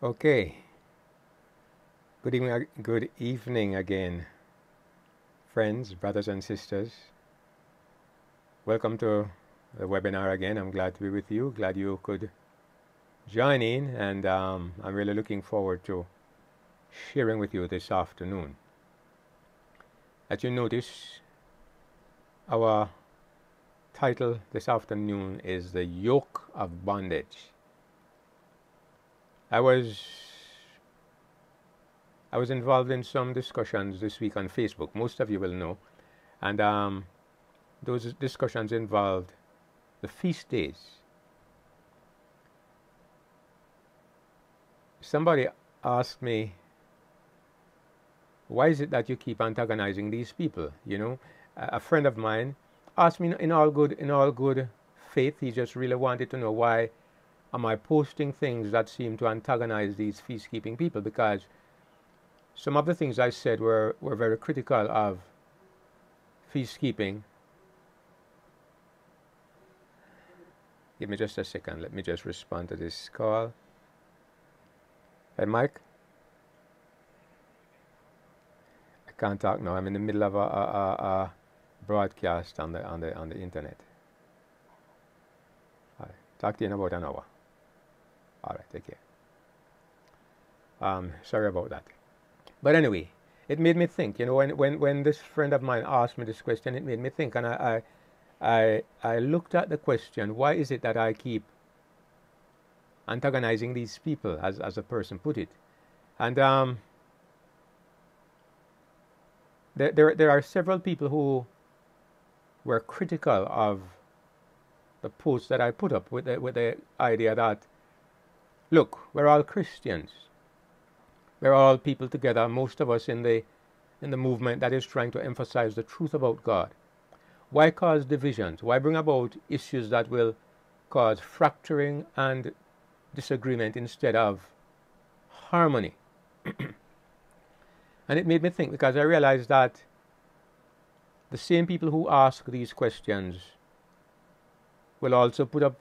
Okay. Good evening again, friends, brothers and sisters. Welcome to the webinar again. I'm glad to be with you. Glad you could join in, and I'm really looking forward to sharing with you this afternoon. As you notice, our title this afternoon is The Yoke of Bondage. I was involved in some discussions this week on Facebook. Most of you will know. And those discussions involved the feast days. Somebody asked me, why is it that you keep antagonizing these people? You know, a friend of mine asked me in all good faith. He just really wanted to know, why am I posting things that seem to antagonize these feast-keeping people? Because some of the things I said were very critical of feast-keeping. Give me just a second. Let me just respond to this call. Hey, Mike. I can't talk now. I'm in the middle of a broadcast on the internet. All right. Talk to you in about an hour. All right. Take care. Sorry about that. But anyway, it made me think. You know, when this friend of mine asked me this question, it made me think, and I looked at the question: why is it that I keep antagonizing these people, as a person put it? And there are several people who were critical of the post that I put up with the idea that, look, we're all Christians. We're all people together, most of us in the movement that is trying to emphasize the truth about God. Why cause divisions? Why bring about issues that will cause fracturing and disagreement instead of harmony? And it made me think, because I realized that the same people who ask these questions will also put up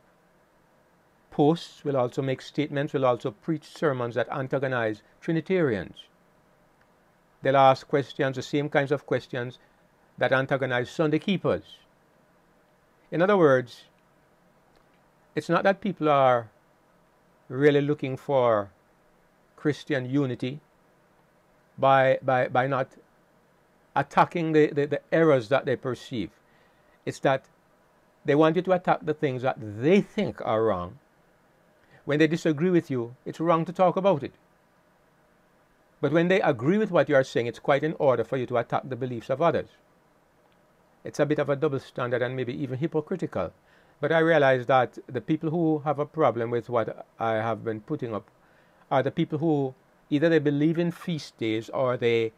posts, will also make statements, will also preach sermons that antagonize Trinitarians. They'll ask questions, the same kinds of questions that antagonize Sunday keepers. In other words, it's not that people are really looking for Christian unity by not attacking the errors that they perceive. It's that they want you to attack the things that they think are wrong. When they disagree with you, it's wrong to talk about it. But when they agree with what you are saying, it's quite in order for you to attack the beliefs of others. It's a bit of a double standard and maybe even hypocritical. But I realize that the people who have a problem with what I have been putting up are the people who either they believe in feast days or they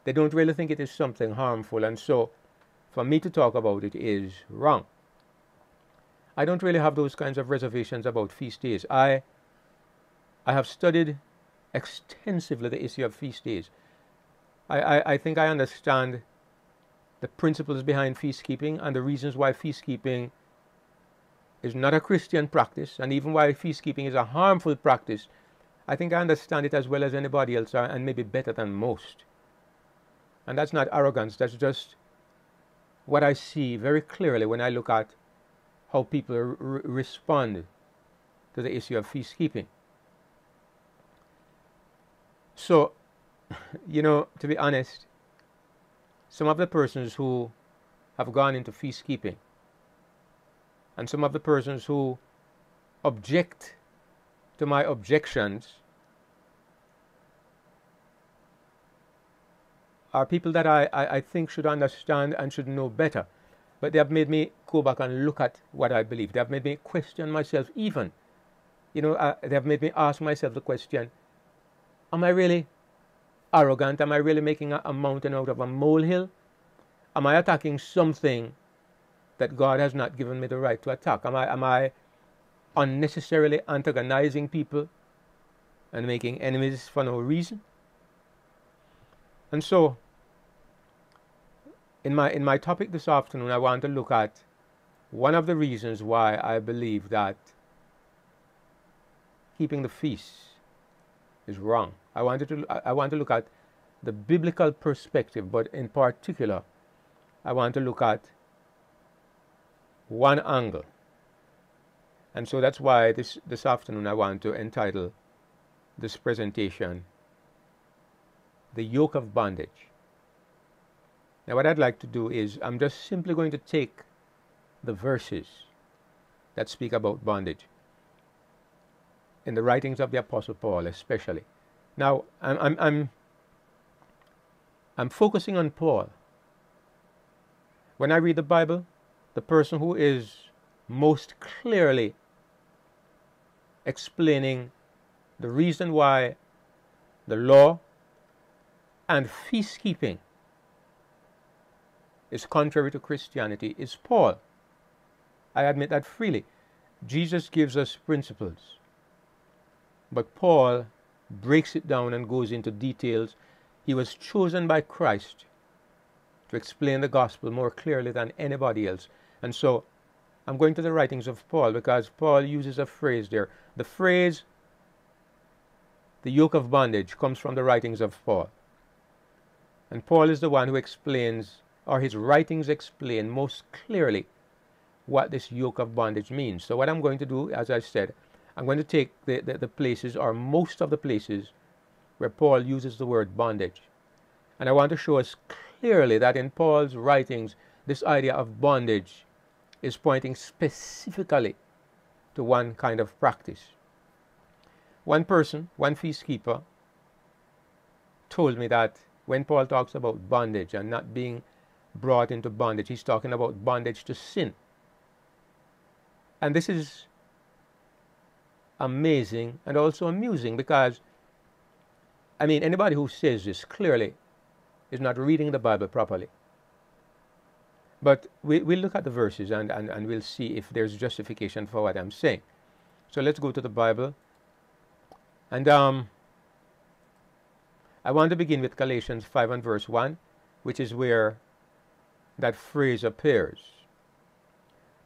don't really think it is something harmful. And so for me to talk about it is wrong. I don't really have those kinds of reservations about feast days. I have studied extensively the issue of feast days. I think I understand the principles behind feast keeping and the reasons why feast keeping is not a Christian practice, and even why feast keeping is a harmful practice. I think I understand it as well as anybody else, and maybe better than most. And that's not arrogance, that's just what I see very clearly when I look at how people respond to the issue of feast keeping. So, you know, to be honest, some of the persons who have gone into feast keeping and some of the persons who object to my objections are people that I think should understand and should know better. But they have made me go back and look at what I believe. They have made me question myself even. You know, they have made me ask myself the question, am I really arrogant? Am I really making a mountain out of a molehill? Am I attacking something that God has not given me the right to attack? Am I unnecessarily antagonizing people and making enemies for no reason? And so, in my topic this afternoon, I want to look at one of the reasons why I believe that keeping the feasts is wrong. I want to look at the biblical perspective, but in particular, I want to look at one angle. And so that's why this afternoon I want to entitle this presentation, The Yoke of Bondage. Now what I'd like to do is I'm just simply going to take the verses that speak about bondage in the writings of the Apostle Paul especially. Now I'm focusing on Paul. When I read the Bible, the person who is most clearly explaining the reason why the law and feast keeping is contrary to Christianity is Paul. I admit that freely. Jesus gives us principles, but Paul breaks it down and goes into details. He was chosen by Christ to explain the gospel more clearly than anybody else. And so I'm going to the writings of Paul, because Paul uses a phrase there. The phrase, the yoke of bondage, comes from the writings of Paul. And Paul is the one who explains, or his writings explain most clearly, what this yoke of bondage means. So what I'm going to do, as I said, I'm going to take the places, or most of the places, where Paul uses the word bondage. And I want to show us clearly that in Paul's writings, this idea of bondage is pointing specifically to one kind of practice. One person, one feast keeper, told me that when Paul talks about bondage and not being brought into bondage, he's talking about bondage to sin. And this is amazing and also amusing, because, I mean, anybody who says this clearly is not reading the Bible properly. But we'll look at the verses and we'll see if there's justification for what I'm saying. So let's go to the Bible. And I want to begin with Galatians 5 and verse 1, which is where that phrase appears.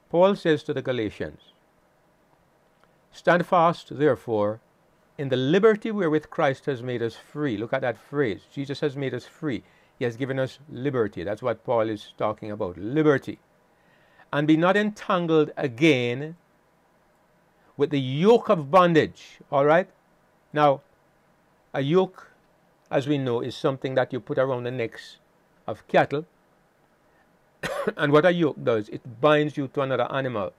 Paul says to the Galatians, "Stand fast, therefore, in the liberty wherewith Christ has made us free." Look at that phrase. Jesus has made us free. He has given us liberty. That's what Paul is talking about, liberty. "And be not entangled again with the yoke of bondage." All right? Now, a yoke, as we know, is something that you put around the necks of cattle. And what a yoke does, it binds you to another animal.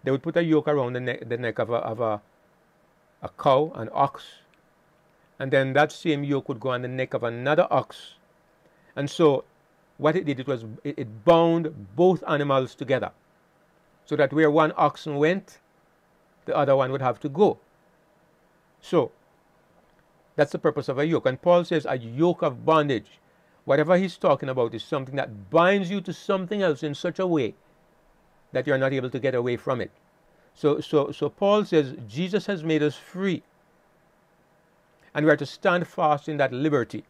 They would put a yoke around the neck of a cow, an ox, and then that same yoke would go on the neck of another ox. And so what it did, it bound both animals together, so that where one oxen went, the other one would have to go. So that's the purpose of a yoke. And Paul says a yoke of bondage. Whatever he's talking about is something that binds you to something else in such a way that you're not able to get away from it. So Paul says Jesus has made us free, and we are to stand fast in that liberty.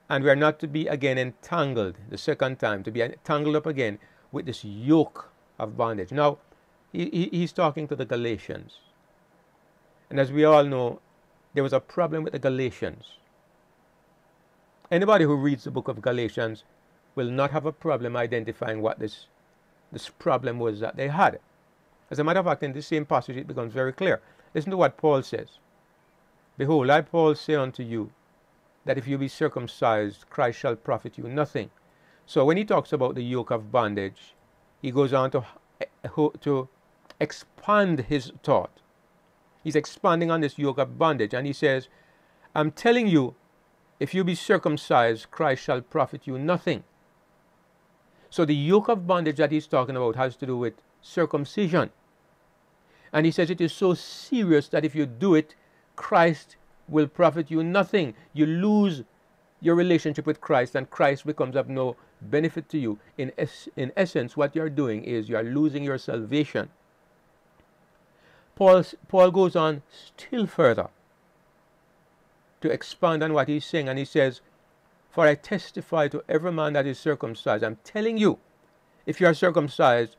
And we are not to be again entangled, the second time, to be tangled up again with this yoke of bondage. Now, he's talking to the Galatians. And as we all know, there was a problem with the Galatians. Anybody who reads the book of Galatians will not have a problem identifying what this problem was that they had. As a matter of fact, in this same passage, it becomes very clear. Listen to what Paul says. "Behold, I, Paul, say unto you, that if you be circumcised, Christ shall profit you nothing." So when he talks about the yoke of bondage, he goes on to expand his thought. He's expanding on this yoke of bondage, and he says, "I'm telling you, if you be circumcised, Christ shall profit you nothing." So the yoke of bondage that he's talking about has to do with circumcision. And he says it is so serious that if you do it, Christ will profit you nothing. You lose your relationship with Christ, and Christ becomes of no benefit to you. In essence, what you're doing is you're losing your salvation. Paul goes on still further to expand on what he's saying, and he says, "For I testify to every man that is circumcised." I'm telling you, if you are circumcised,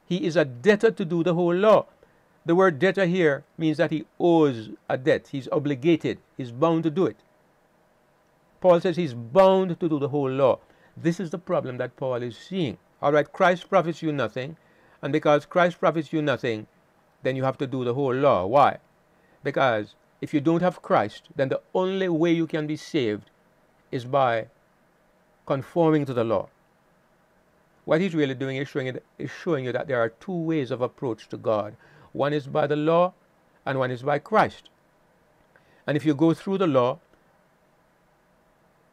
he is a debtor to do the whole law. The word debtor here means that he owes a debt. He's obligated. He's bound to do it. Paul says he's bound to do the whole law. This is the problem that Paul is seeing. All right, Christ profits you nothing. And because Christ profits you nothing, then you have to do the whole law. Why? Because if you don't have Christ, then the only way you can be saved is by conforming to the law. What he's really doing is showing you that there are two ways of approach to God. One is by the law and one is by Christ. And if you go through the law,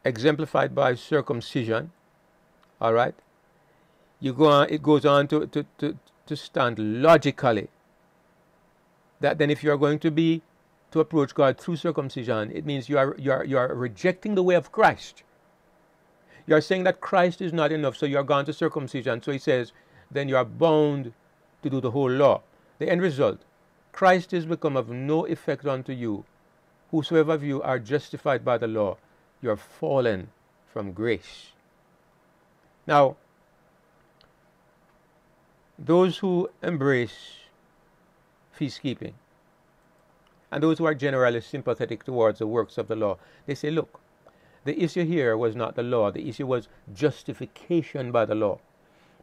exemplified by circumcision, all right, you go on, it goes on to stand logically that then if you are going to approach God through circumcision, it means you are rejecting the way of Christ. You are saying that Christ is not enough, so you are gone to circumcision. So he says, then you are bound to do the whole law. The end result, Christ is become of no effect unto you. Whosoever of you are justified by the law, you are fallen from grace. Now, those who embrace feast keeping and those who are generally sympathetic towards the works of the law, they say, look, the issue here was not the law. The issue was justification by the law.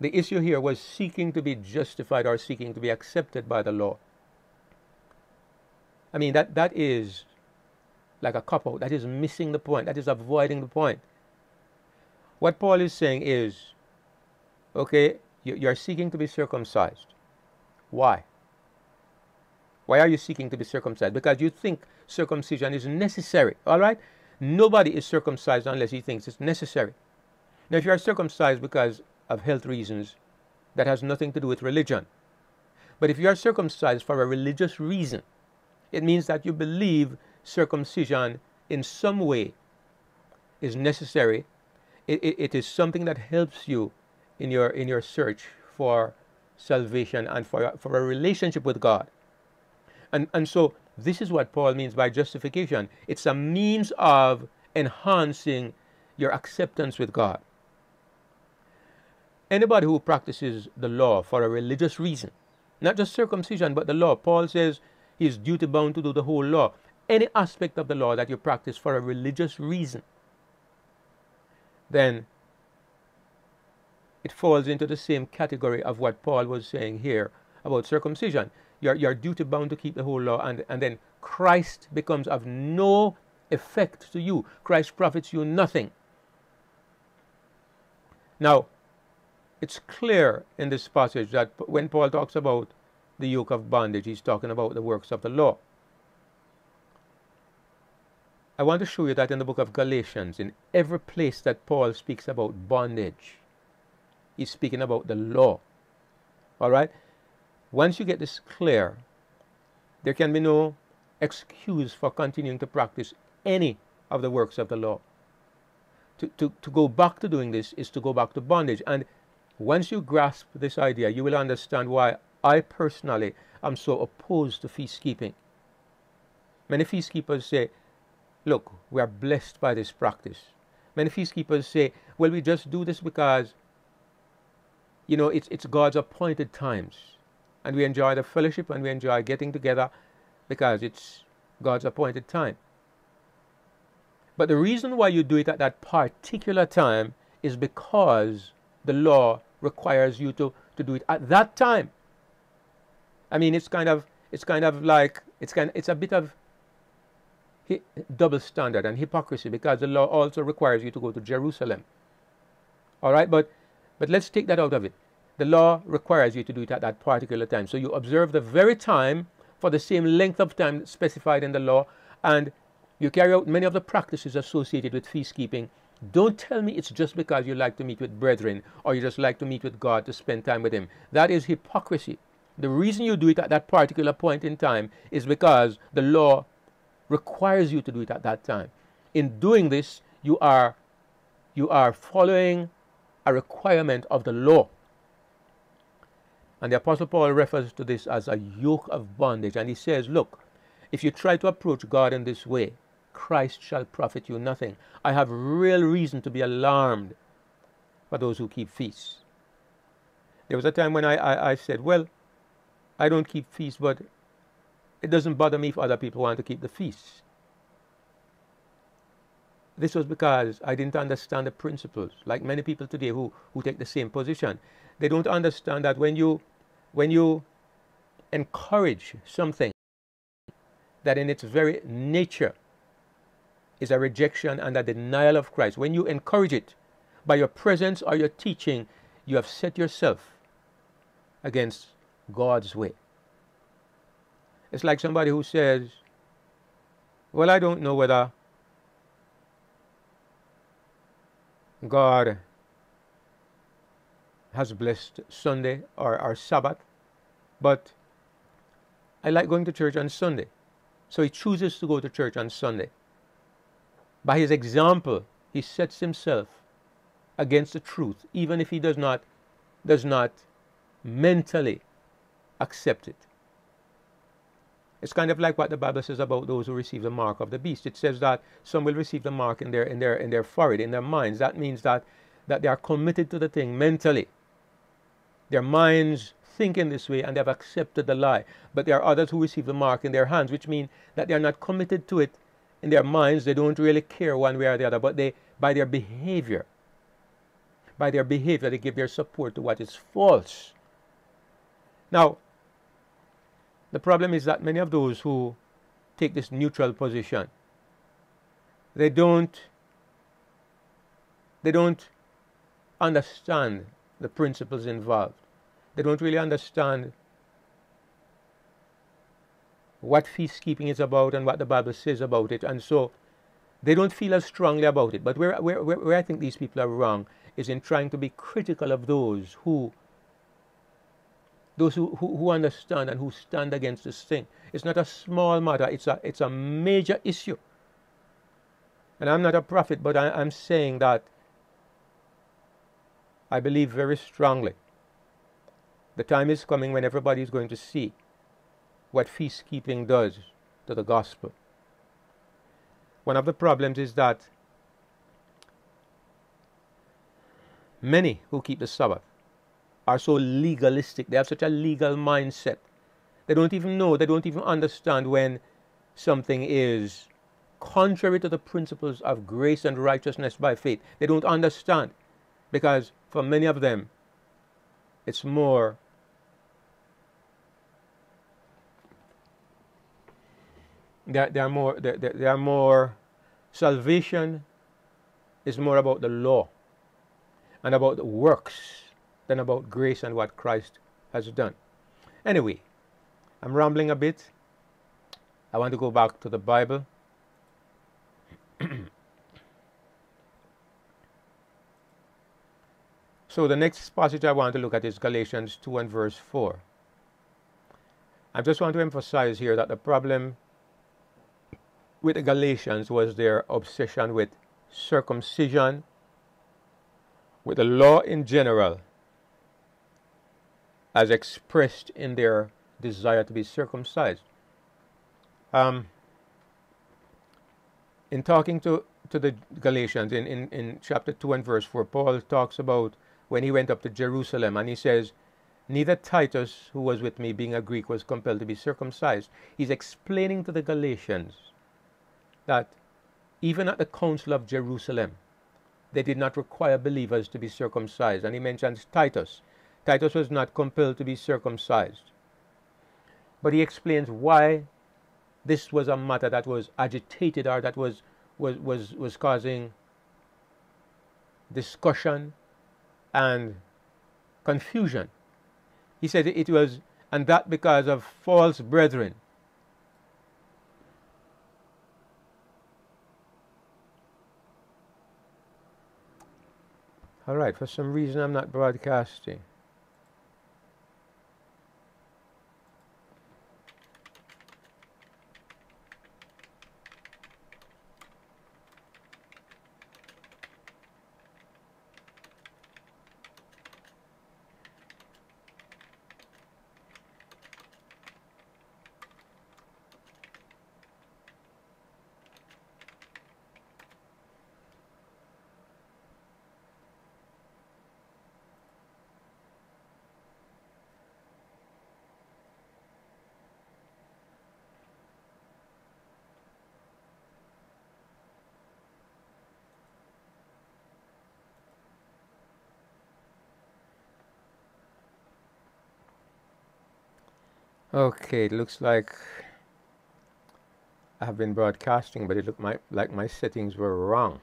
The issue here was seeking to be justified or seeking to be accepted by the law. I mean, that is like a cop-out. That is missing the point. That is avoiding the point. What Paul is saying is, okay, you're seeking to be circumcised. Why? Why are you seeking to be circumcised? Because you think circumcision is necessary, all right? Nobody is circumcised unless he thinks it's necessary. Now, if you are circumcised because of health reasons, that has nothing to do with religion. But if you are circumcised for a religious reason, it means that you believe circumcision in some way is necessary. It is something that helps you in your search for salvation and for a relationship with God. And so this is what Paul means by justification. It's a means of enhancing your acceptance with God. Anybody who practices the law for a religious reason, not just circumcision, but the law, Paul says he's duty bound to do the whole law. Any aspect of the law that you practice for a religious reason, then it falls into the same category of what Paul was saying here about circumcision. You're duty bound to keep the whole law, and then Christ becomes of no effect to you. Christ profits you nothing. Now, it's clear in this passage that when Paul talks about the yoke of bondage, he's talking about the works of the law. I want to show you that in the book of Galatians, in every place that Paul speaks about bondage, he's speaking about the law. All right? Once you get this clear, there can be no excuse for continuing to practice any of the works of the law. To go back to doing this is to go back to bondage. And once you grasp this idea, you will understand why I personally am so opposed to feast keeping. Many feast keepers say, look, we are blessed by this practice. Many feast keepers say, well, we just do this because, you know, it's God's appointed times. And we enjoy the fellowship and we enjoy getting together because it's God's appointed time. But the reason why you do it at that particular time is because the law requires you to do it at that time. I mean, it's a bit of double standard and hypocrisy, because the law also requires you to go to Jerusalem. All right, but let's take that out of it. The law requires you to do it at that particular time. So you observe the very time for the same length of time specified in the law, and you carry out many of the practices associated with feast keeping. Don't tell me it's just because you like to meet with brethren or you just like to meet with God to spend time with Him. That is hypocrisy. The reason you do it at that particular point in time is because the law requires you to do it at that time. In doing this, you are following a requirement of the law. And the Apostle Paul refers to this as a yoke of bondage. And he says, look, if you try to approach God in this way, Christ shall profit you nothing. I have real reason to be alarmed for those who keep feasts. There was a time when I said, well, I don't keep feasts, but It doesn't bother me if other people want to keep the feast. This was because I didn't understand the principles. Like many people today who take the same position, they don't understand that when you encourage something that in its very nature is a rejection and a denial of Christ, when you encourage it by your presence or your teaching, you have set yourself against God's way. It's like somebody who says, well, I don't know whether God has blessed Sunday or Sabbath, but I like going to church on Sunday. So he chooses to go to church on Sunday. By his example, he sets himself against the truth, even if he does not mentally accept it. It's kind of like what the Bible says about those who receive the mark of the beast. It says that some will receive the mark in their forehead, in their minds. That means that they are committed to the thing mentally. Their minds think in this way and they have accepted the lie. But there are others who receive the mark in their hands, which means that they are not committed to it in their minds. They don't really care one way or the other, but by their behavior, they give their support to what is false. Now, the problem is that many of those who take this neutral position, they don't understand the principles involved. They don't really understand what feast keeping is about and what the Bible says about it, and so they don't feel as strongly about it. But where I think these people are wrong is in trying to be critical of those who understand and who stand against this thing. It's not a small matter. It's a major issue. And I'm not a prophet, but I'm saying that I believe very strongly the time is coming when everybody is going to see what feast keeping does to the gospel. One of the problems is that many who keep the Sabbath are so legalistic. They have such a legal mindset. They don't even know, they don't even understand when something is contrary to the principles of grace and righteousness by faith. They don't understand, because for many of them, it's more they are more salvation is more about the law and about the works than about grace and what Christ has done. Anyway, I'm rambling a bit. I want to go back to the Bible. So the next passage I want to look at is Galatians 2 and verse 4. I just want to emphasize here that the problem with the Galatians was their obsession with circumcision, with the law in general, as expressed in their desire to be circumcised. In talking to the Galatians in chapter 2 and verse 4, Paul talks about when he went up to Jerusalem, and he says, neither Titus, who was with me, being a Greek, was compelled to be circumcised. He's explaining to the Galatians that even at the Council of Jerusalem, they did not require believers to be circumcised. And he mentions Titus. Titus was not compelled to be circumcised. But he explains why this was a matter that was agitated, or that was causing discussion and confusion. He said it was, and that because of false brethren. All right, for some reason I'm not broadcasting. Okay, it looks like I have been broadcasting, but it looked like my settings were wrong.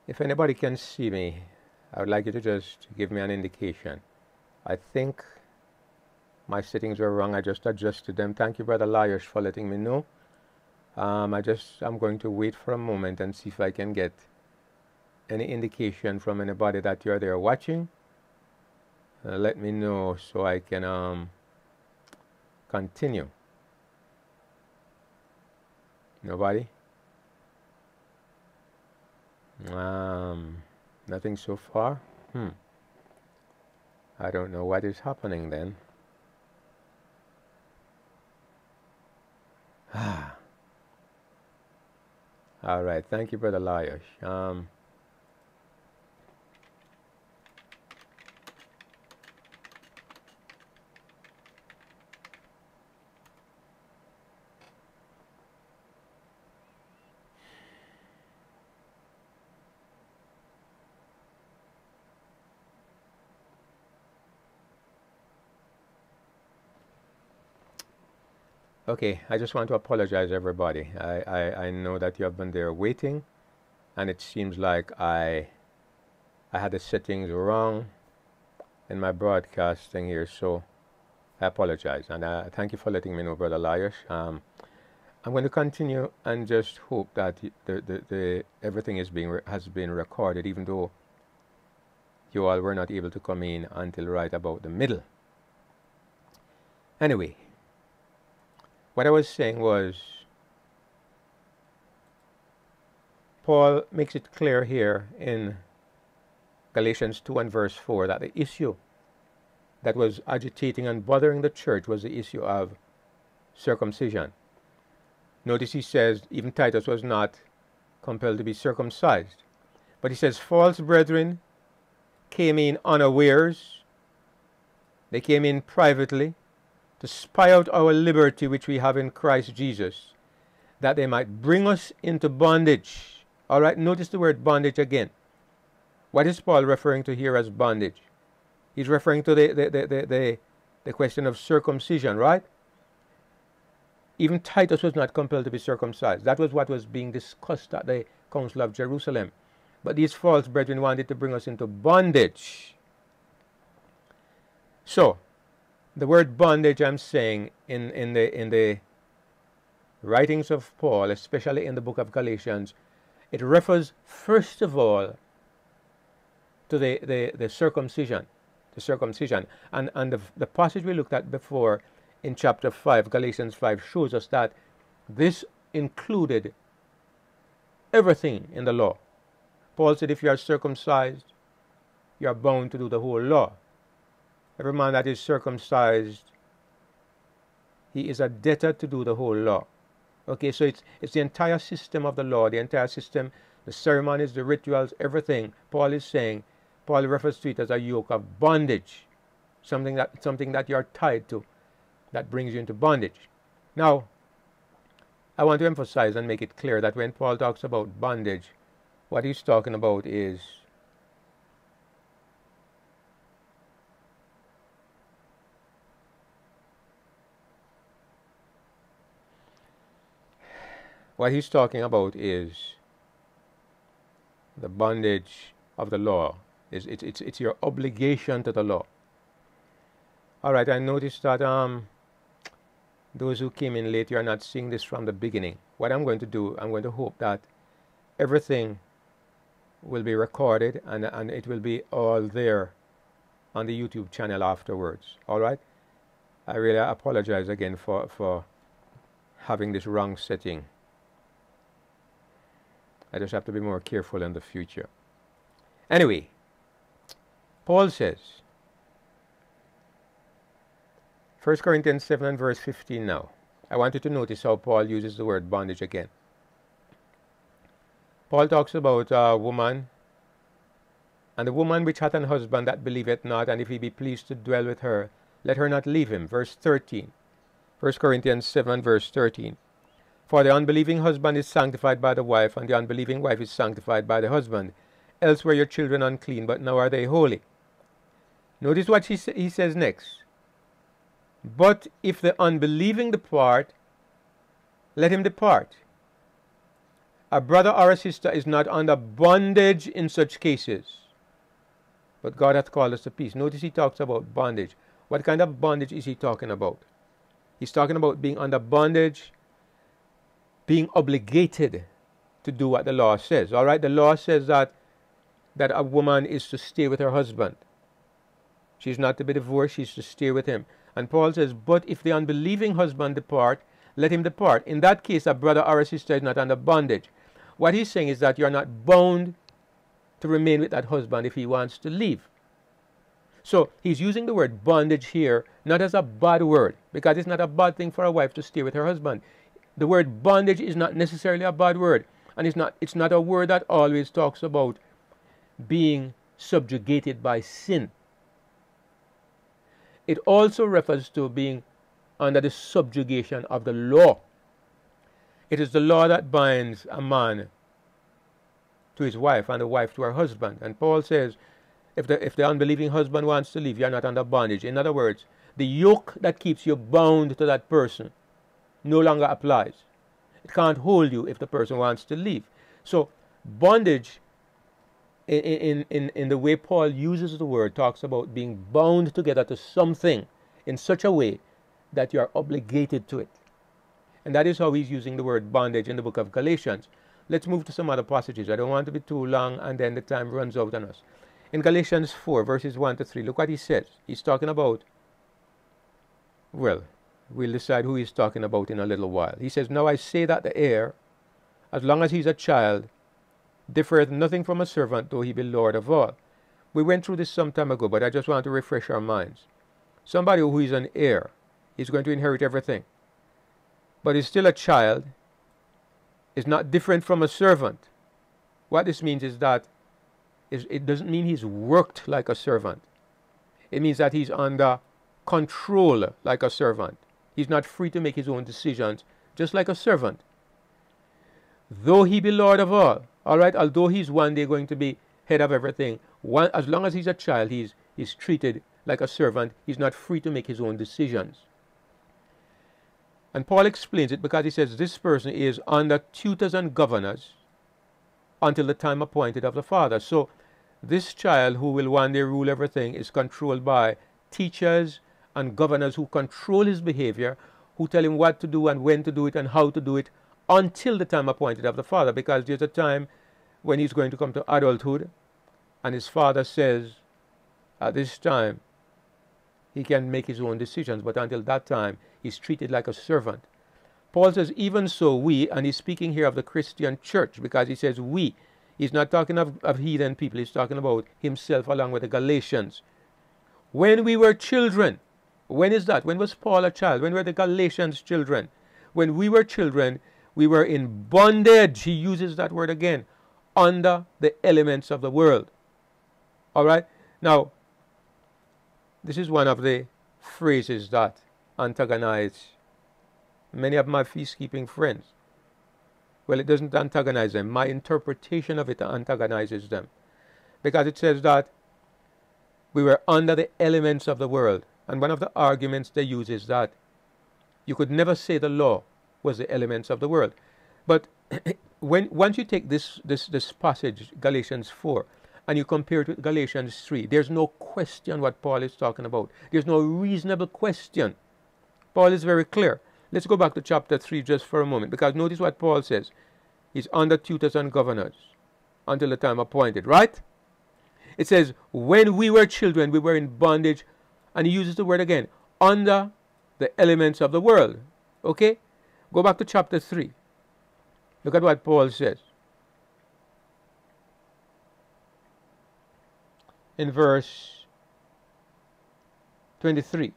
If anybody can see me, I would like you to just give me an indication. I think my settings were wrong. I just adjusted them. Thank you, Brother Laios, for letting me know. I'm going to wait for a moment and see if I can get any indication from anybody that you're there watching. Let me know so I can continue. Nobody? Nothing so far. I don't know what is happening then. All right. Thank you, Brother Laios. Okay, I just want to apologize, everybody. I know that you have been there waiting, and it seems like I had the settings wrong in my broadcasting here, so I apologize. And thank you for letting me know, Brother Laios. I'm going to continue and just hope that the everything has been recorded, even though you all were not able to come in until right about the middle. Anyway, what I was saying was, Paul makes it clear here in Galatians 2 and verse 4 that the issue that was agitating and bothering the church was the issue of circumcision. Notice he says even Titus was not compelled to be circumcised. But he says false brethren came in unawares. They came in privately to spy out our liberty which we have in Christ Jesus, that they might bring us into bondage. All right, notice the word bondage again. What is Paul referring to here as bondage? He's referring to the question of circumcision, right? Even Titus was not compelled to be circumcised. That was what was being discussed at the Council of Jerusalem. But these false brethren wanted to bring us into bondage. So, the word bondage, I'm saying, in the writings of Paul, especially in the book of Galatians, it refers first of all to the circumcision. The circumcision. And the passage we looked at before in chapter 5, Galatians 5, shows us that this included everything in the law. Paul said if you are circumcised, you are bound to do the whole law. Every man that is circumcised, he is a debtor to do the whole law. Okay, so it's the entire system of the law, the entire system, the ceremonies, the rituals, everything. Paul is saying, Paul refers to it as a yoke of bondage, something that you're tied to, that brings you into bondage. Now, I want to emphasize and make it clear that when Paul talks about bondage, what he's talking about is the bondage of the law. It's your obligation to the law. All right, I noticed that those who came in late, you are not seeing this from the beginning. What I'm going to do, I'm going to hope that everything will be recorded and it will be all there on the YouTube channel afterwards. All right? I really apologize again for having this wrong setting. I just have to be more careful in the future. Anyway, Paul says, 1 Corinthians 7 and verse 15 now. I want you to notice how Paul uses the word bondage again. Paul talks about a woman, and the woman which hath an husband that believeth not, and if he be pleased to dwell with her, let her not leave him. Verse 13. 1 Corinthians 7 verse 13. For the unbelieving husband is sanctified by the wife, and the unbelieving wife is sanctified by the husband. Else were your children unclean, but now are they holy. Notice what he says next. But if the unbelieving depart, let him depart. A brother or a sister is not under bondage in such cases, but God hath called us to peace. Notice he talks about bondage. What kind of bondage is he talking about? He's talking about being under bondage, being obligated to do what the law says. All right, the law says that a woman is to stay with her husband. She's not to be divorced, she's to stay with him. And Paul says, but if the unbelieving husband depart, let him depart. In that case, a brother or a sister is not under bondage. What he's saying is that you're not bound to remain with that husband if he wants to leave. So he's using the word bondage here not as a bad word, because it's not a bad thing for a wife to stay with her husband. The word bondage is not necessarily a bad word, and it's not a word that always talks about being subjugated by sin. It also refers to being under the subjugation of the law. It is the law that binds a man to his wife and the wife to her husband. And Paul says, if the unbelieving husband wants to leave, you're not under bondage. In other words, the yoke that keeps you bound to that person no longer applies. It can't hold you if the person wants to leave. So bondage, in the way Paul uses the word, talks about being bound together to something in such a way that you are obligated to it. And that is how he's using the word bondage in the book of Galatians. Let's move to some other passages. I don't want to be too long and then the time runs out on us. In Galatians 4, verses 1 to 3, look what he says. He's talking about, well, we'll decide who he's talking about in a little while. He says, now I say that the heir, as long as he's a child, differeth nothing from a servant, though he be Lord of all. We went through this some time ago, but I just want to refresh our minds. Somebody who is an heir is going to inherit everything, but is still a child, is not different from a servant. What this means is that it doesn't mean he's worked like a servant. It means that he's under control like a servant. He's not free to make his own decisions, just like a servant. Though he be Lord of all, right, although he's one day going to be head of everything, as long as he's a child, he's treated like a servant. He's not free to make his own decisions. And Paul explains it because he says this person is under tutors and governors until the time appointed of the father. So this child who will one day rule everything is controlled by teachers and governors who control his behavior, who tell him what to do and when to do it and how to do it until the time appointed of the father, because there's a time when he's going to come to adulthood and his father says at this time he can make his own decisions, but until that time he's treated like a servant. Paul says, even so we, and he's speaking here of the Christian church, because he says we. He's not talking of heathen people, he's talking about himself along with the Galatians. When we were children, when is that? When was Paul a child? When were the Galatians children? When we were children, we were in bondage. He uses that word again, under the elements of the world. All right? Now, this is one of the phrases that antagonize many of my feast-keeping friends. Well, it doesn't antagonize them. My interpretation of it antagonizes them. Because it says that we were under the elements of the world. And one of the arguments they use is that you could never say the law was the elements of the world. But once you take this passage, Galatians 4, and you compare it with Galatians 3, there's no question what Paul is talking about. There's no reasonable question. Paul is very clear. Let's go back to chapter 3 just for a moment, because notice what Paul says. He's under tutors and governors until the time appointed, right? It says, when we were children, we were in bondage, and he uses the word again, under the elements of the world. Okay? Go back to chapter 3. Look at what Paul says. In verse 23.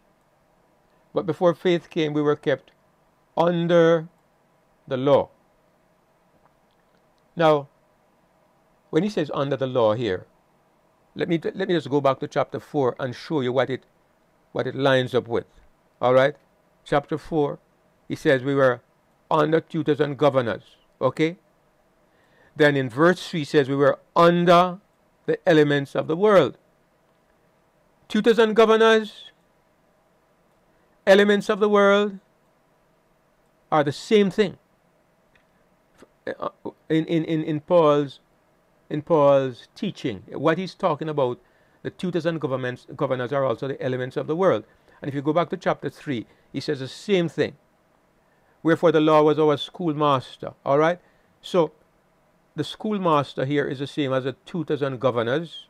But before faith came, we were kept under the law. Now, when he says under the law here, let me just go back to chapter 4 and show you what it lines up with. All right? Chapter 4, he says we were under tutors and governors. Okay? Then in verse 3 says we were under the elements of the world. tutors and governors, elements of the world, are the same thing. In Paul's teaching, what he's talking about, the tutors and governors are also the elements of the world. And if you go back to chapter 3, he says the same thing. Wherefore the law was our schoolmaster. All right? So the schoolmaster here is the same as the tutors and governors.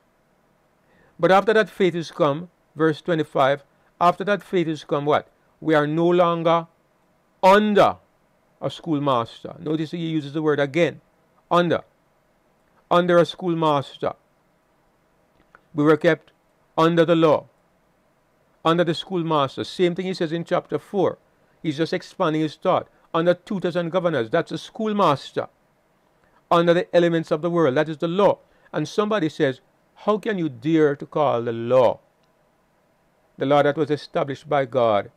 But after that faith is come, verse 25, after that faith is come, what? We are no longer under a schoolmaster. Notice he uses the word again. Under a schoolmaster. We were kept under the law, under the schoolmaster. Same thing he says in chapter 4. He's just expanding his thought. Under tutors and governors, that's a schoolmaster. Under the elements of the world, that is the law. And somebody says, how can you dare to call the law that was established by God,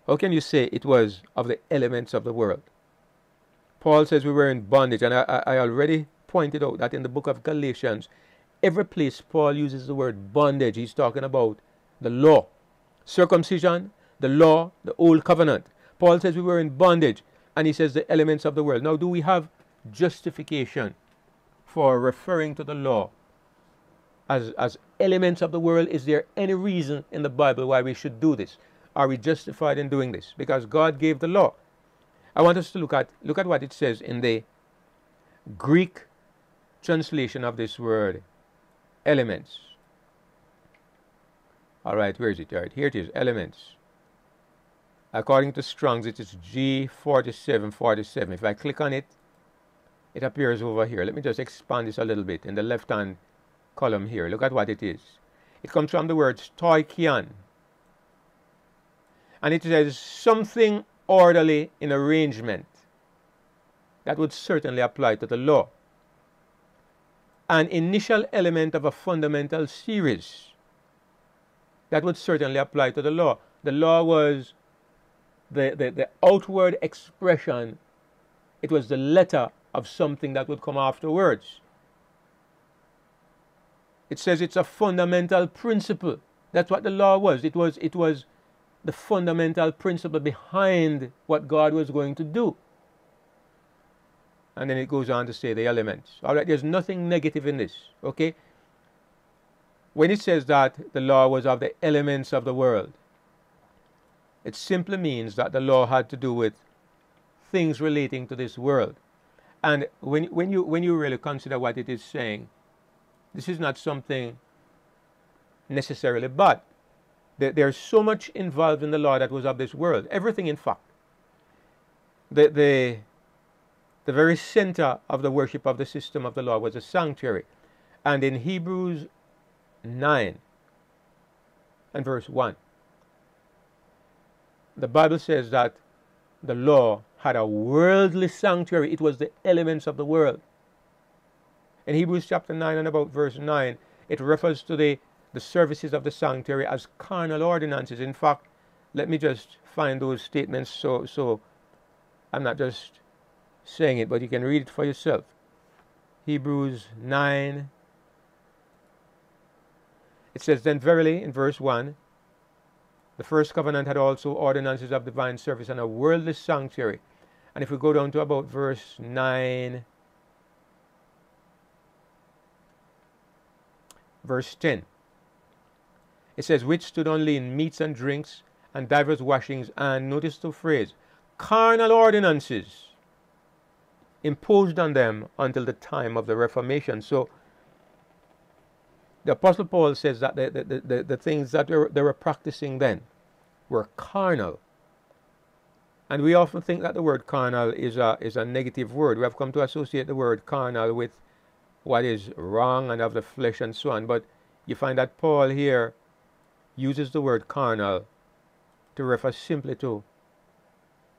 how can you say it was of the elements of the world? Paul says we were in bondage, and I already pointed out that in the book of Galatians, every place Paul uses the word bondage, he's talking about the law. Circumcision, the law, the old covenant. Paul says we were in bondage, and he says the elements of the world. Now, do we have justification for referring to the law as elements of the world? Is there any reason in the Bible why we should do this? Are we justified in doing this? Because God gave the law. I want us to look at what it says in the Greek translation of this word, elements. All right, where is it? All right, here it is, elements. According to Strong's, it is G4747. If I click on it, it appears over here. Let me just expand this a little bit in the left-hand column here. Look at what it is. It comes from the word stoichion. And it says something orderly in arrangement. That would certainly apply to the law. An initial element of a fundamental series. That would certainly apply to the law. The law was the outward expression. It was the letter of something that would come afterwards. It says it's a fundamental principle. That's what the law was. It was the fundamental principle behind what God was going to do. And then it goes on to say the elements. All right, there's nothing negative in this, okay? When it says that the law was of the elements of the world, it simply means that the law had to do with things relating to this world. And when you really consider what it is saying, this is not something necessarily bad. There's so much involved in the law that was of this world. Everything, in fact. The very center of the worship of the system of the law was a sanctuary. And in Hebrews 9 and verse 1, the Bible says that the law had a worldly sanctuary. It was the elements of the world. In Hebrews chapter 9 and about verse 9, it refers to the services of the sanctuary as carnal ordinances. In fact, let me just find those statements so I'm not just saying it, but you can read it for yourself. Hebrews 9. It says, then verily, in verse 1, the first covenant had also ordinances of divine service and a worldly sanctuary. And if we go down to about verse 9, verse 10, it says, which stood only in meats and drinks and divers washings, and notice the phrase, carnal ordinances imposed on them until the time of the Reformation. So the Apostle Paul says that the things that they were practicing then were carnal. And we often think that the word carnal is a negative word. We have come to associate the word carnal with what is wrong and of the flesh and so on. But you find that Paul here uses the word carnal to refer simply to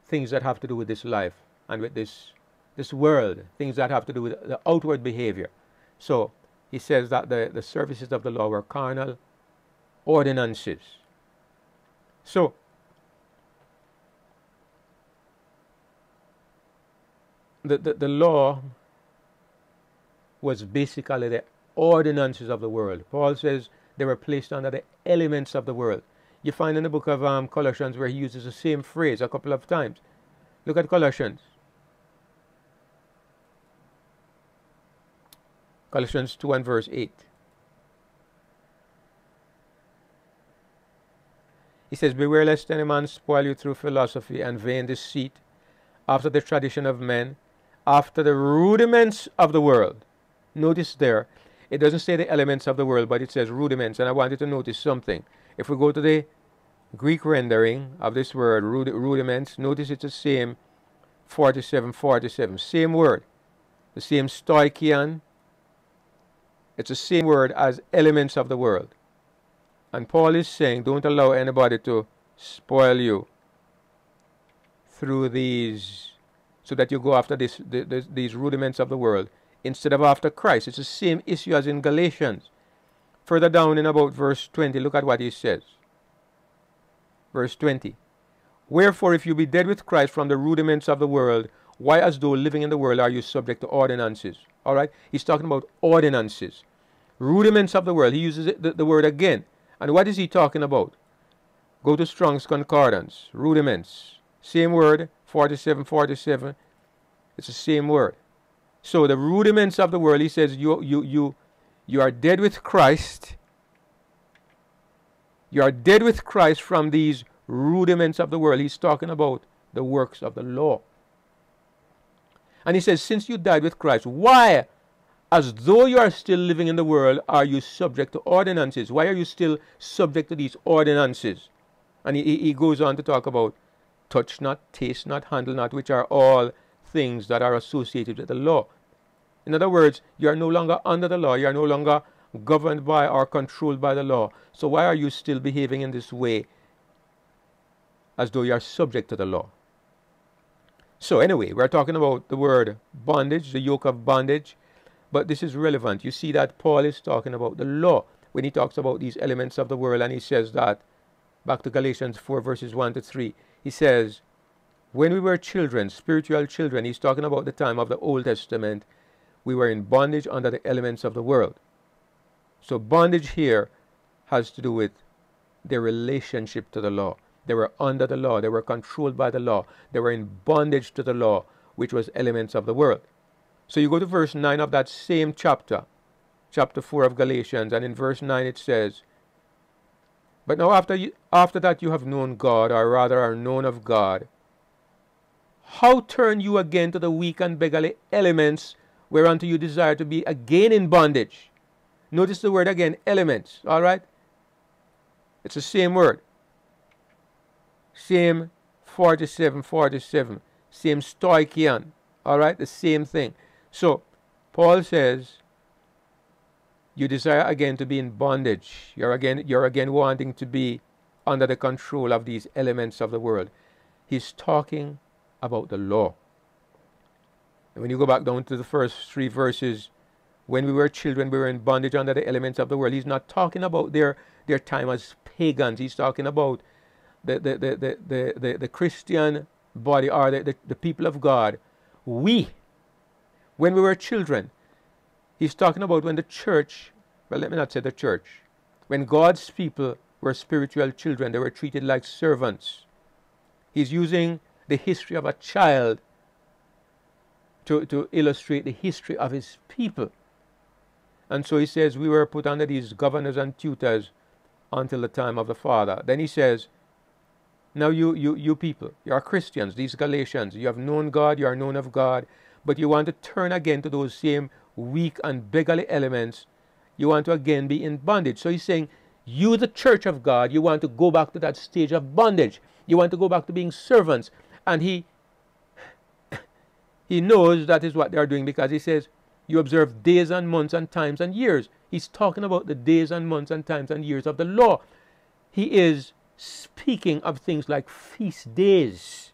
things that have to do with this life and with this world, things that have to do with the outward behavior. So he says that the services of the law were carnal ordinances. So the law was basically the ordinances of the world. Paul says They were placed under the elements of the world. You find in the book of Colossians where he uses the same phrase a couple of times. Look at Colossians. Colossians 2 and verse 8. He says, beware lest any man spoil you through philosophy and vain deceit, after the tradition of men, after the rudiments of the world. Notice there, it doesn't say the elements of the world, but it says rudiments. And I want you to notice something. If we go to the Greek rendering of this word, rudiments, notice it's the same 47. Same word. The same stoichion. It's the same word as elements of the world. And Paul is saying, don't allow anybody to spoil you through these, so that you go after these rudiments of the world instead of after Christ. It's the same issue as in Galatians. Further down in about verse 20, look at what he says. Verse 20. Wherefore, if you be dead with Christ from the rudiments of the world, why as though living in the world are you subject to ordinances? All right? He's talking about ordinances. Rudiments of the world. He uses the word again. And what is he talking about? Go to Strong's Concordance. Rudiments. Same word. 47. It's the same word. So the rudiments of the world, he says, you are dead with Christ. You are dead with Christ from these rudiments of the world. He's talking about the works of the law. And he says, since you died with Christ, why, as though you are still living in the world, are you subject to ordinances? Why are you still subject to these ordinances? And he goes on to talk about touch not, taste not, handle not, which are all things that are associated with the law. In other words, you are no longer under the law. You are no longer governed by or controlled by the law. So why are you still behaving in this way as though you are subject to the law? So anyway, we're talking about the word bondage, the yoke of bondage. But this is relevant. You see that Paul is talking about the law when he talks about these elements of the world. And he says that, back to Galatians 4 verses 1 to 3. He says, when we were children, spiritual children, he's talking about the time of the Old Testament, we were in bondage under the elements of the world. So bondage here has to do with their relationship to the law. They were under the law. They were controlled by the law. They were in bondage to the law, which was elements of the world. So you go to verse 9 of that same chapter 4 of Galatians, and in verse 9 it says, but now after that you have known God, or rather are known of God, how turn you again to the weak and beggarly elements whereunto you desire to be again in bondage? Notice the word again, elements, all right? It's the same word. Same 47, same stoichion, all right? The same thing. So, Paul says, you desire again to be in bondage. You're again wanting to be under the control of these elements of the world. He's talking about the law. And when you go back down to the first 3 verses, when we were children, we were in bondage under the elements of the world. He's not talking about their time as pagans. He's talking about the Christian body, or the people of God. When we were children, he's talking about when the church, well, let me not say the church, when God's people were spiritual children, they were treated like servants. He's using the history of a child to illustrate the history of his people. And so he says, we were put under these governors and tutors until the time of the Father. Then he says, now you people, you are Christians, these Galatians, you have known God, you are known of God, but you want to turn again to those same weak and beggarly elements. You want to again be in bondage. So he's saying, you, the church of God, you want to go back to that stage of bondage. You want to go back to being servants. And he knows that is what they are doing, because he says, you observe days and months and times and years. He's talking about the days and months and times and years of the law. He is speaking of things like feast days.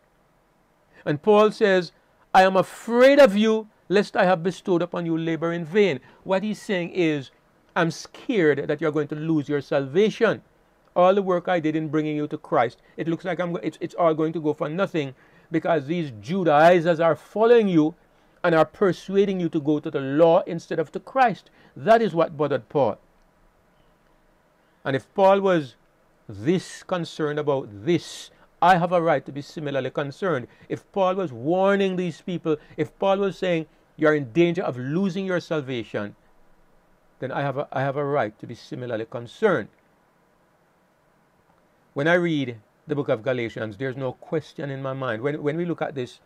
And Paul says, I am afraid of you, lest I have bestowed upon you labor in vain. What he's saying is, I'm scared that you're going to lose your salvation. All the work I did in bringing you to Christ, it looks like it's all going to go for nothing, because these Judaizers are following you and are persuading you to go to the law instead of to Christ. That is what bothered Paul. And if Paul was this concerned about this, I have a right to be similarly concerned. If Paul was warning these people, if Paul was saying you're in danger of losing your salvation, then I have a right to be similarly concerned. When I read the book of Galatians, there's no question in my mind. When we look at this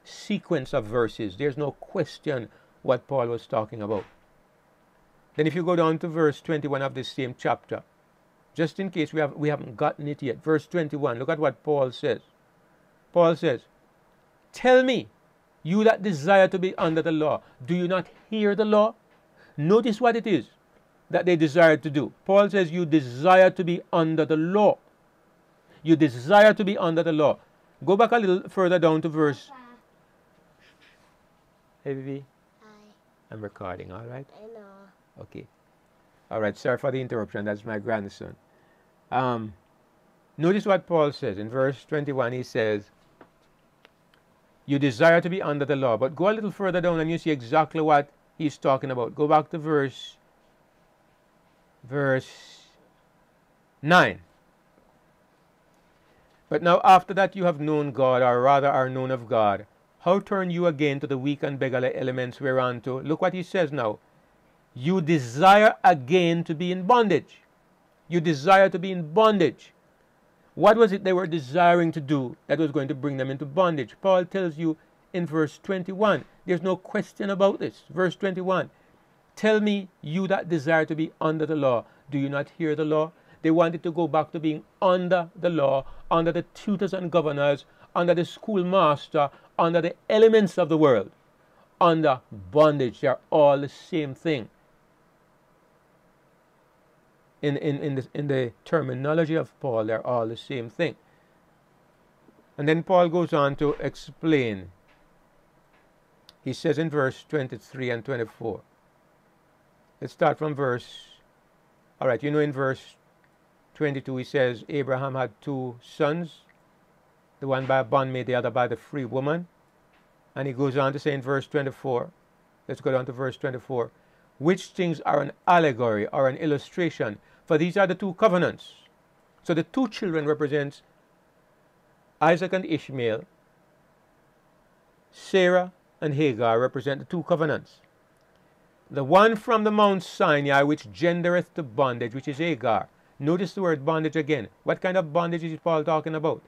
sequence of verses, there's no question what Paul was talking about. Then if you go down to verse 21 of this same chapter, just in case we haven't gotten it yet, verse 21, look at what Paul says. Paul says, tell me, you that desire to be under the law, do you not hear the law? Notice what it is that they desire to do. Paul says you desire to be under the law. You desire to be under the law. Go back a little further down to verse. Hey, baby. Hi. I'm recording, all right? I know. Okay. All right, sorry for the interruption. That's my grandson. Notice what Paul says. In verse 21, he says, you desire to be under the law. But go a little further down and you see exactly what he's talking about. Go back to verse 9. But now after that you have known God, or rather are known of God, how turn you again to the weak and beggarly elements whereunto? Look what he says now. You desire again to be in bondage. You desire to be in bondage. What was it they were desiring to do that was going to bring them into bondage? Paul tells you in verse 21. There's no question about this. Verse 21. Tell me, you that desire to be under the law, do you not hear the law? They wanted to go back to being under the law, under the tutors and governors, under the schoolmaster, under the elements of the world, under bondage. They're all the same thing. In the terminology of Paul, they're all the same thing. And then Paul goes on to explain. He says in verse 23 and 24. Let's start from all right, in verse 22 he says, Abraham had 2 sons, the one by a bondmaid, the other by the free woman. And he goes on to say in verse 24, let's go down to verse 24, which things are an allegory or an illustration, for these are the 2 covenants. So the 2 children represent Isaac and Ishmael. Sarah and Hagar represent the 2 covenants. The one from the Mount Sinai, which gendereth to bondage, which is Hagar. Notice the word bondage again. What kind of bondage is Paul talking about?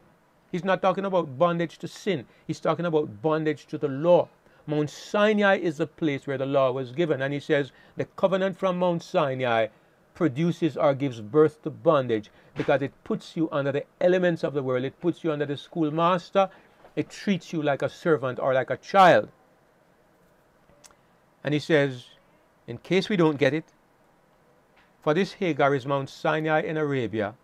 He's not talking about bondage to sin. He's talking about bondage to the law. Mount Sinai is the place where the law was given. And he says the covenant from Mount Sinai produces or gives birth to bondage because it puts you under the elements of the world. It puts you under the schoolmaster. It treats you like a servant or like a child. And he says, in case we don't get it, for this Hagar is Mount Sinai in Arabia,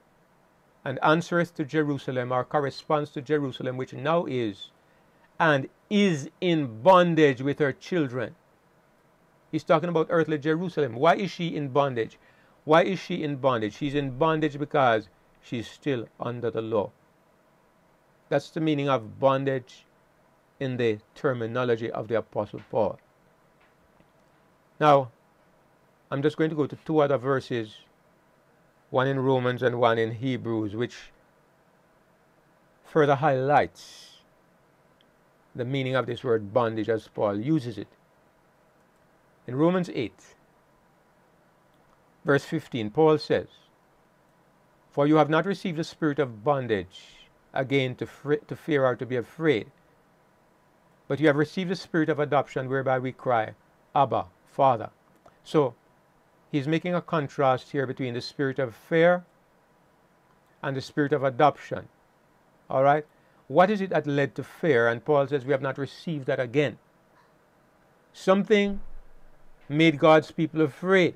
and answereth to Jerusalem, or corresponds to Jerusalem, which now is, and is in bondage with her children. He's talking about earthly Jerusalem. Why is she in bondage? Why is she in bondage? She's in bondage because she's still under the law. That's the meaning of bondage in the terminology of the Apostle Paul. Now, I'm just going to go to 2 other verses, one in Romans and one in Hebrews, which further highlights the meaning of this word bondage as Paul uses it. In Romans 8, verse 15, Paul says, for you have not received the spirit of bondage, again to fear or to be afraid, but you have received the spirit of adoption, whereby we cry, Abba, Father. So, he's making a contrast here between the spirit of fear and the spirit of adoption. All right? What is it that led to fear? And Paul says we have not received that again. Something made God's people afraid.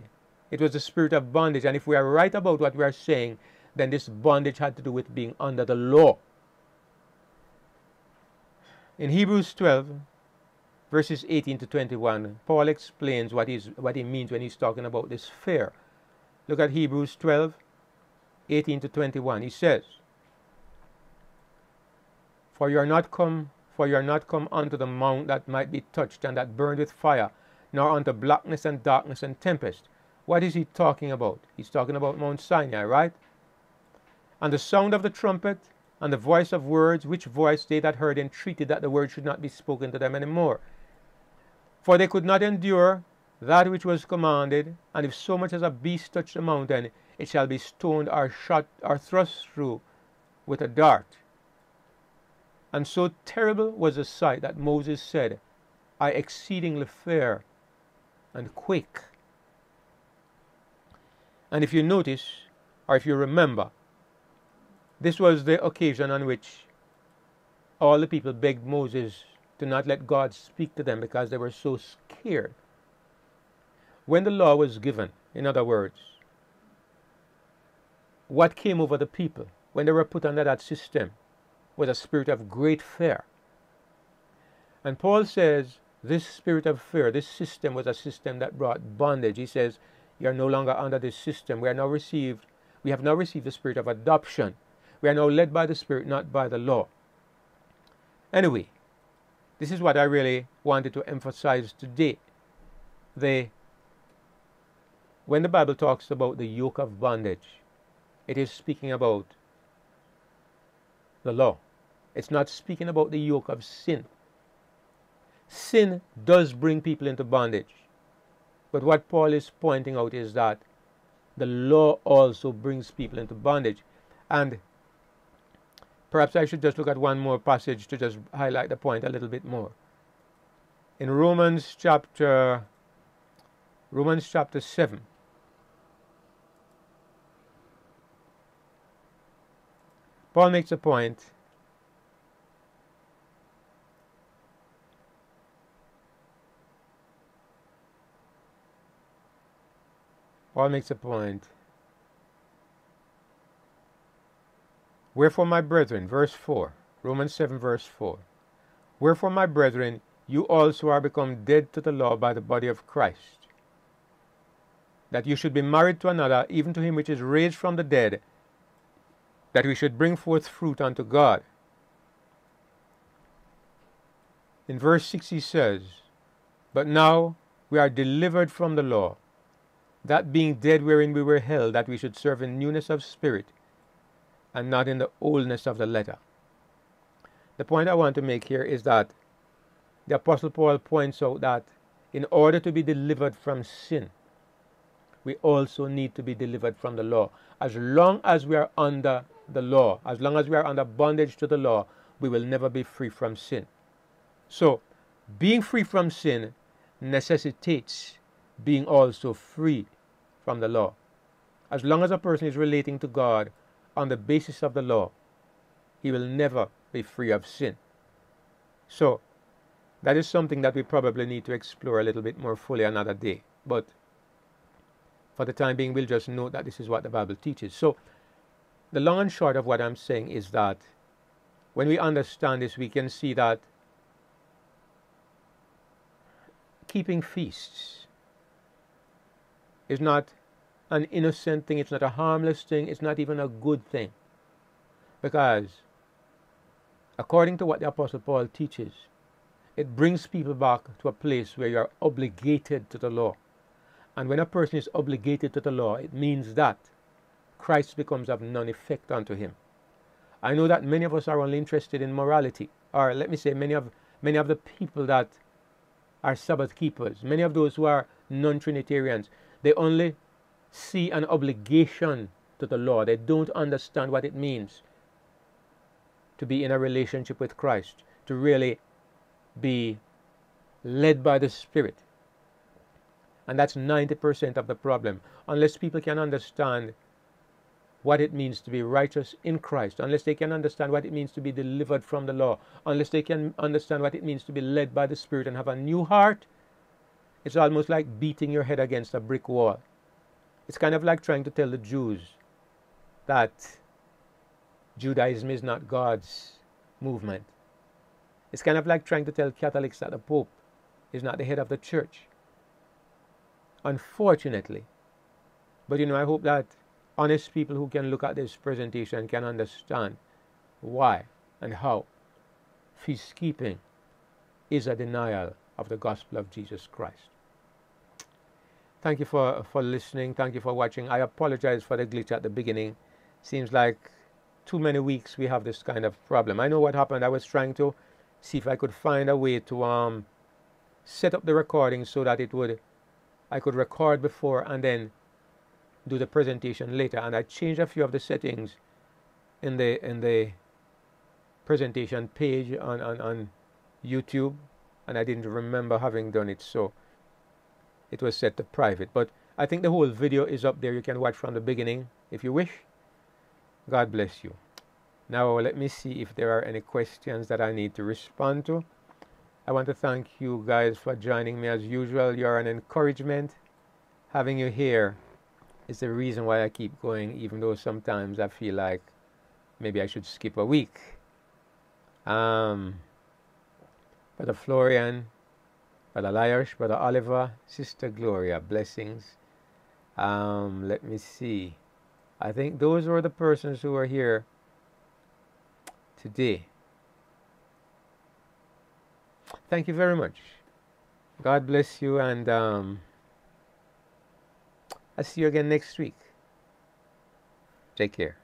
It was the spirit of bondage. And if we are right about what we are saying, then this bondage had to do with being under the law. In Hebrews 12, verses 18 to 21, Paul explains what he means when he's talking about this fear. Look at Hebrews 12, 18 to 21. He says, For you are not come unto the mount that might be touched, and that burned with fire, nor unto blackness and darkness and tempest, What is he talking about? He's talking about Mount Sinai, right? And the sound of the trumpet and the voice of words, which voice they that heard entreated that the word should not be spoken to them any more. For they could not endure that which was commanded, and if so much as a beast touch the mountain, it shall be stoned or shot or thrust through with a dart. And so terrible was the sight that Moses said, I exceedingly fear and quake. And if you notice, or if you remember, this was the occasion on which all the people begged Moses to not let God speak to them because they were so scared. When the law was given, in other words, what came over the people when they were put under that system was a spirit of great fear. And Paul says this spirit of fear, this system was a system that brought bondage. He says, you are no longer under this system. We have now received the spirit of adoption. We are now led by the Spirit, not by the law. Anyway, this is what I really wanted to emphasize today. When the Bible talks about the yoke of bondage, it is speaking about the law. It's not speaking about the yoke of sin. Sin does bring people into bondage. But what Paul is pointing out is that the law also brings people into bondage. And perhaps I should just look at one more passage to just highlight the point a little bit more. In Romans chapter 7, Paul makes a point Wherefore, my brethren, verse 4, Romans 7, verse 4. Wherefore, my brethren, you also are become dead to the law by the body of Christ, that you should be married to another, even to him which is raised from the dead, that we should bring forth fruit unto God. In verse 6 he says, But now we are delivered from the law, that being dead wherein we were held, that we should serve in newness of spirit, and not in the oldness of the letter. The point I want to make here is that the Apostle Paul points out that in order to be delivered from sin, we also need to be delivered from the law. As long as we are under the law, as long as we are under bondage to the law, we will never be free from sin. So, being free from sin necessitates being also free from the law. As long as a person is relating to God on the basis of the law, he will never be free of sin. So, that is something that we probably need to explore a little bit more fully another day. But for the time being, we'll just note that this is what the Bible teaches. So, the long and short of what I'm saying is that when we understand this, we can see that keeping feasts is not an innocent thing, it's not a harmless thing, it's not even a good thing. Because according to what the Apostle Paul teaches, it brings people back to a place where you are obligated to the law. And when a person is obligated to the law, it means that Christ becomes of none effect unto him. I know that many of us are only interested in morality, or let me say many of the people that are Sabbath keepers, many of those who are non-Trinitarians, they only see an obligation to the law. They don't understand what it means to be in a relationship with Christ, to really be led by the Spirit. And that's 90% of the problem. Unless people can understand what it means to be righteous in Christ, unless they can understand what it means to be delivered from the law, unless they can understand what it means to be led by the Spirit and have a new heart, it's almost like beating your head against a brick wall. It's kind of like trying to tell the Jews that Judaism is not God's movement. It's kind of like trying to tell Catholics that the Pope is not the head of the church. Unfortunately. But I hope that honest people who can look at this presentation can understand why and how feast keeping is a denial of the gospel of Jesus Christ. Thank you for listening. Thank you for watching. I apologize for the glitch at the beginning. Seems like too many weeks we have this kind of problem. I know what happened. I was trying to see if I could find a way to set up the recording so that I could record before and then do the presentation later. And I changed a few of the settings in the presentation page on YouTube, and I didn't remember having done it, so it was set to private. But I think the whole video is up there. You can watch from the beginning if you wish. God bless you. Now let me see if there are any questions that I need to respond to. I want to thank you guys for joining me as usual. You're an encouragement. Having you here is the reason why I keep going, even though sometimes I feel like maybe I should skip a week. Brother Florian, Brother Lyosh, Brother Oliver, Sister Gloria, blessings. Let me see. I think those were the persons who were here today. Thank you very much. God bless you, and I'll see you again next week. Take care.